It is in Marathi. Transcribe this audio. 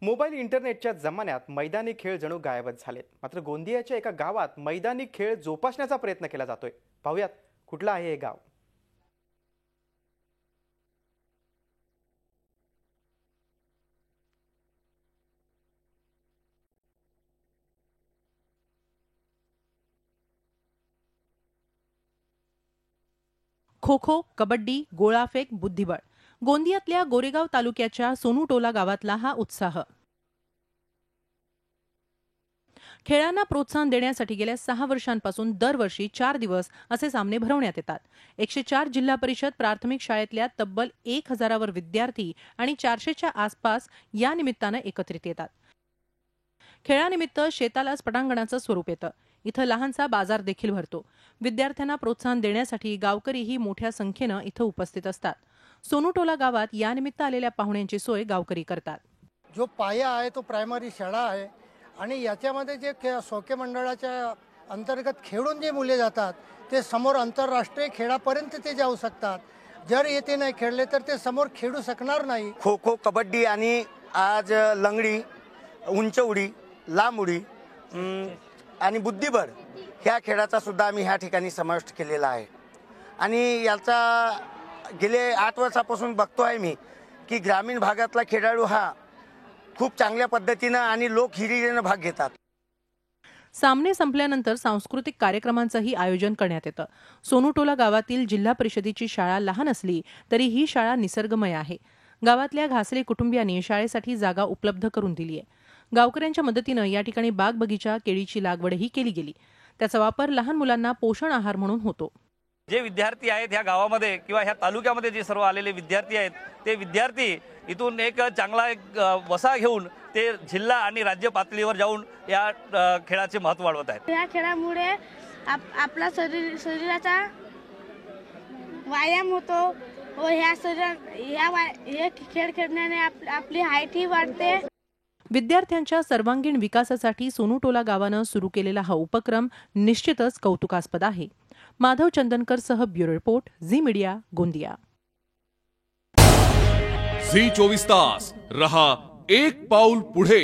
मोबाईल इंटरनेटच्या जमान्यात मैदानी खेळ जणू गायबच झालेत। मात्र गोंदियाच्या एका गावात मैदानी खेळ जोपासण्याचा प्रयत्न केला जातोय। पाहूयात कुठलं आहे हे गाव। खो खो, कबड्डी, गोळाफेक, बुद्धिबळ गोंदियातल्या गोरेगाव तालुक्याच्या सोनूटोला गावातला हा उत्साह। खेळांना प्रोत्साहन देण्यासाठी गेल्या 6 वर्षांपासून दरवर्षी 4 दिवस असे सामने भरवण्यात येतात। 104 जिल्हा परिषद प्राथमिक शाळेतल्या तब्बल 1000 वर विद्यार्थी आणि 400च्या आसपास या निमित्तानं एकत्रित येतात। खेळानिमित्त शेतालाच पटांगणाचं स्वरूप येतं। इथं लहानसा बाजार देखील भरतो। विद्यार्थ्यांना प्रोत्साहन देण्यासाठी गावकरीही मोठ्या संख्येनं इथं उपस्थित असतात। सोनूटोला गावात यानिमित्त आलेल्या पाहुण्यांची सोय गावकरी करतात। जो पाया आहे तो प्रायमरी शाळा आहे आणि याच्यामध्ये जे सोके मंडळाच्या अंतर्गत खेळून जे मुले जातात ते समोर आंतरराष्ट्रीय खेळापर्यंत ते जाऊ शकतात। जर येथे नाही खेळले तर ते समोर खेळू शकणार नाही। खो खो, कबड्डी आणि आज लंगडी, उंच उडी, लांब उडी आणि बुद्धिबळ ह्या खेळाचा सुद्धा आम्ही ह्या ठिकाणी समाविष्ट केलेला आहे। आणि याचा गेले 8 वर्षापासून बघतोय मी की ग्रामीण भागातला खेळाडू हा खूप चांगल्या पद्धतीने आणि लोकहिरीने भाग घेतात। सामने संपल्यानंतर सांस्कृतिक कार्यक्रमांचंही आयोजन करण्यात येतं। सोनूटोला गावातील जिल्हा परिषदेची शाळा लहान असली तरी ही शाळा निसर्गमय आहे। गावातल्या घासले कुटुंबियांनी शाळेसाठी जागा उपलब्ध करून दिली आहे। गावकऱ्यांच्या मदतीनं या ठिकाणी बाग बगीचा, केळीची लागवडही केली गेली। त्याचा वापर लहान मुलांना पोषण आहार म्हणून होतो। जे विद्यार्थी आहेत ह्या गावामध्ये किंवा ह्या तालुक्यामध्ये जे सर्व आलेले विद्यार्थी आहेत ते विद्यार्थी इथून एक चांगला वसा घेऊन ते जिल्हा आणि राज्य पातळीवर जाऊन या खेळाचे महत्त्व वाढवत आहेत। या खेळामुळे आपला शरीराचा व्यायाम होतो व हे खेळ खेळण्याने आपली हाईटही वाढते। विद्यार्थ्यांच्या सर्वांगीण विकासासाठी सोनूटोला गावानं सुरू केलेला हा उपक्रम निश्चितच कौतुकास्पद आहे। माधव चंदनकर सह bureau report, Zee media, Gondia. Zee 24 तास रहा एक पाऊल पुढे।